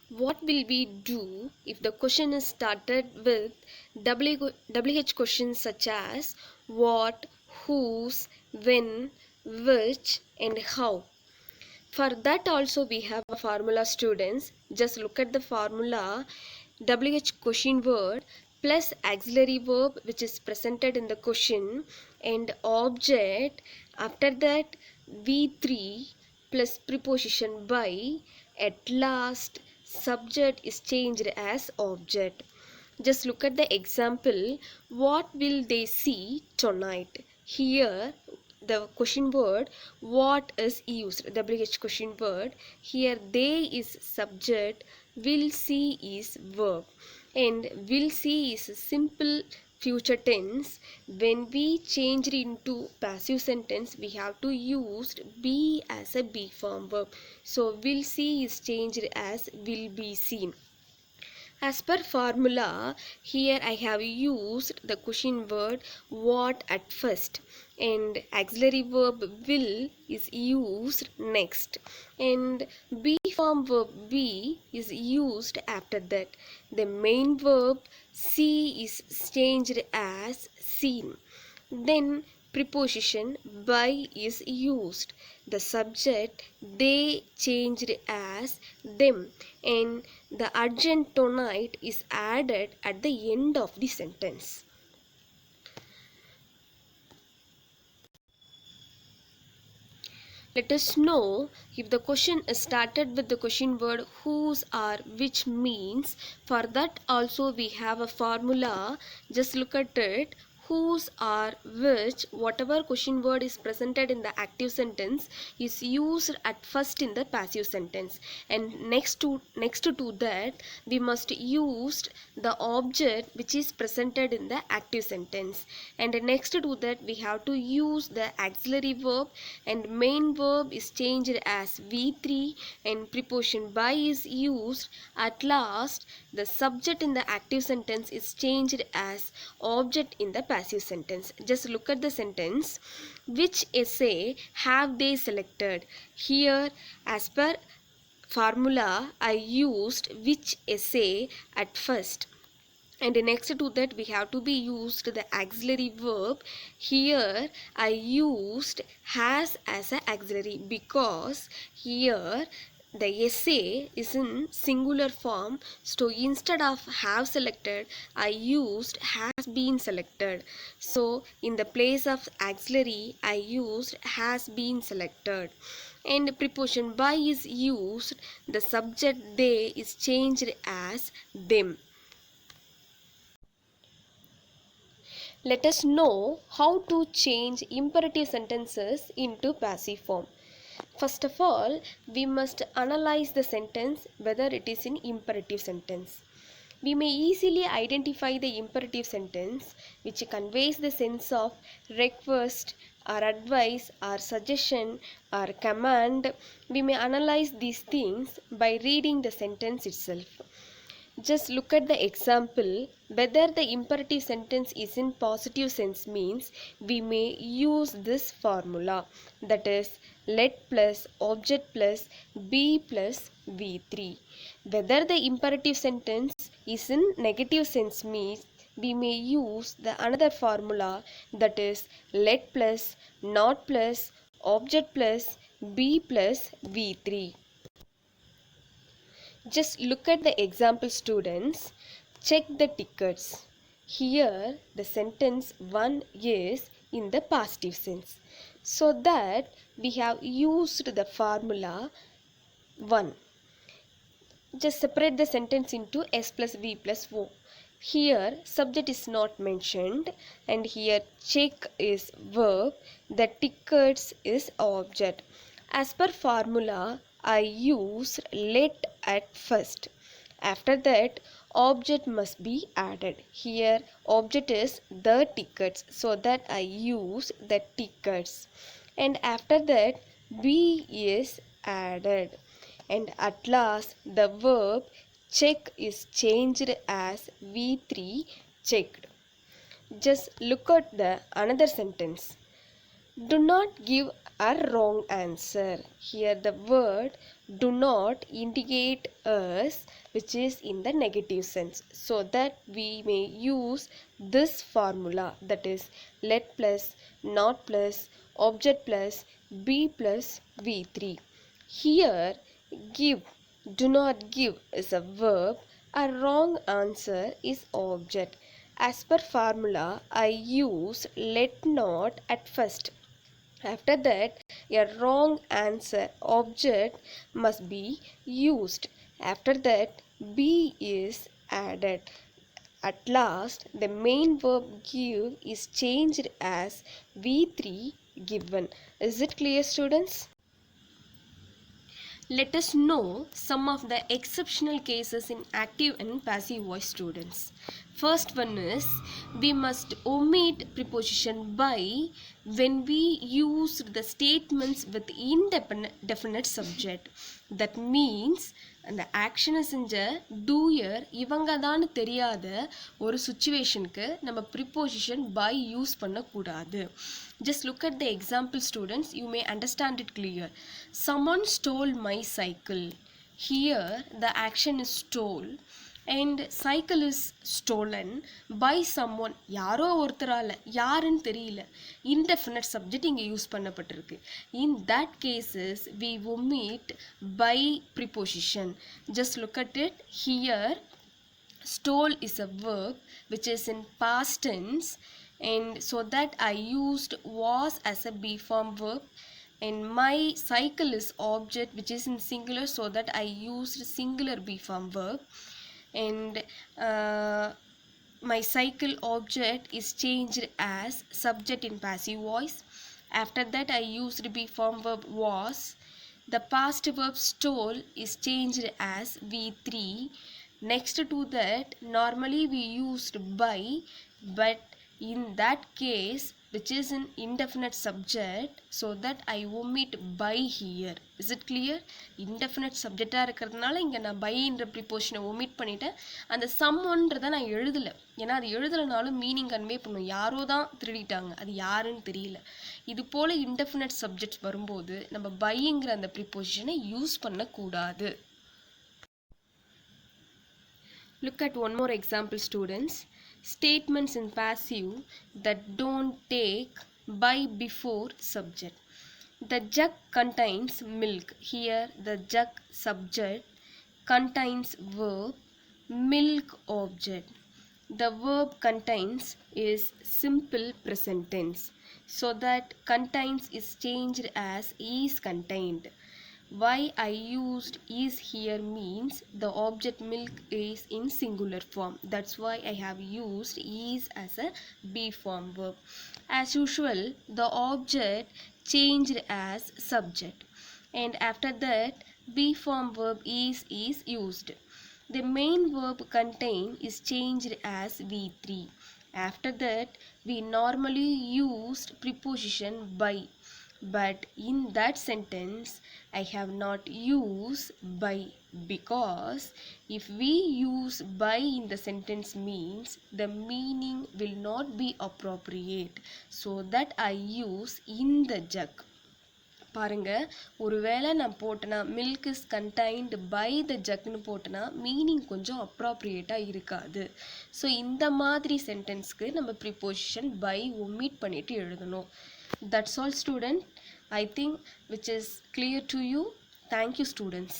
What will we do if the question is started with WH questions such as what, whose, when, which and how? For that also we have a formula, students. Just look at the formula. WH question word plus auxiliary verb which is presented in the question and object. After that V3 plus preposition by. At last subject is changed as object. Just look at the example. What will they see tonight? Here the question word what is used, WH question word. Here they is subject, will see is verb, and will see is simple future tense. When we change it into passive sentence, we have to use be as a be form verb. So will see is changed as will be seen. As per formula, here I have used the question word what at first, and auxiliary verb will is used next, and be form verb be is used after that. The main verb see is changed as seen. Then preposition by is used. The subject they changed as them, and the urgent tonight is added at the end of the sentence. Let us know if the question is started with the question word whose or which means. For that also we have a formula. Just look at it. Whose or which, whatever question word is presented in the active sentence is used at first in the passive sentence, and next to that we must use the object which is presented in the active sentence, and next to that we have to use the auxiliary verb, and main verb is changed as V3 and preposition by is used. At last the subject in the active sentence is changed as object in the passive sentence. Just look at the sentence. Which essay have they selected? Here as per formula I used which essay at first, and next to that we have to be used the auxiliary verb. Here I used has as an auxiliary because here the essay is in singular form, so instead of have selected I used has been selected. So in the place of auxiliary I used has been selected, and preposition by is used. The subject they is changed as them. Let us know how to change imperative sentences into passive form. First of all, we must analyze the sentence whether it is in imperative sentence. We may easily identify the imperative sentence which conveys the sense of request or advice or suggestion or command. We may analyze these things by reading the sentence itself. Just look at the example. Whether the imperative sentence is in positive sense means we may use this formula, that is let plus object plus be plus V3. Whether the imperative sentence is in negative sense means we may use the another formula, that is let plus not plus object plus be plus V3. Just look at the example, students. Check the tickets. Here the sentence 1 is in the positive sense. So that we have used the formula 1. Just separate the sentence into S plus V plus O. Here subject is not mentioned, and here check is verb, the tickets is object. As per formula I use let at first. After that object must be added. Here object is the tickets, so that I use the tickets, and after that be is added, and at last the verb check is changed as V3 checked. Just look at the another sentence. Do not give a wrong answer. Here the word do not indicate us, which is in the negative sense, so that we may use this formula, that is let plus not plus object plus be plus v3. Here give, do not give is a verb, a wrong answer is object. As per formula, I use let not at first. After that, a wrong answer object must be used. After that, be is added. At last, the main verb give is changed as v3 given. Is it clear, students? Let us know some of the exceptional cases in active and passive voice, students. First one is, we must omit preposition by when we use the statements with indefinite subject. That means அந்த ஆக்ஷனை செஞ்ச doer இவங்க தான் தெரியாத ஒரு சுச்சுவேஷனுக்கு நம்ம preposition by use பண்ணக்கூடாது. Just look at the example, students. You may understand it clear. Someone stole my cycle. Here the action is stole and cycle is stolen by someone. யாரோ ஒருத்தரால, யாருன்னு தெரியல. Indefinite subject இங்க use பண்ணப்பட்டிருக்கு. In that cases we omit by preposition. Just look at it. Here stole is a verb which is in past tense, and so that I used was as a be form verb, and my cycle is object which is in singular, so that I used singular be form verb, and my cycle object is changed as subject in passive voice. After that, I used be form verb was. The past verb stole is changed as v3. Next to that, normally we used by, but in that case which is an indefinite subject, so that I omit by here. Is it clear? Indefinite subject இருக்கிறதுனால இங்கே நான் பைன்ற ப்ரிப்போஷனை omit பண்ணிட்டேன். அந்த சம்மன்றதை நான் எழுதலை, ஏன்னா அது எழுதலைனாலும் meaning convey பண்ணும். யாரோ தான் திருடிட்டாங்க, அது யாருன்னு தெரியல. இது போல் இன்டெஃபினட் சப்ஜெக்ட்ஸ் வரும்போது நம்ம பைங்கிற அந்த ப்ரிப்போசிஷனை யூஸ் பண்ணக்கூடாது. Look at one more example, students. Statements in passive that don't take by before subject. The jug contains milk. Here the jug subject contains verb, milk object. The verb contains is simple present tense, so that contains is changed as is contained. Why I used is here means the object milk is in singular form. That's why I have used is as a be form verb. As usual, the object changed as subject, and after that be form verb is used. The main verb contain is changed as v3. After that, we normally used preposition by, but in that sentence I have not used by, because if we use by in the sentence means the meaning will not be appropriate, so that I use in the jug. பாருங்க, ஒருவேளை நான் போட்டேன்னா milk is contained by the ஜக்னு போட்டேன்னா meaning கொஞ்சம் அப்ராப்ரியேட்டாக இருக்காது. So இந்த மாதிரி சென்டென்ஸ்க்கு நம்ம ப்ரிப்போசிஷன் பை ஒமிட் பண்ணிட்டு எழுதணும். That's all, student. I think which is clear to you. Thank you, students.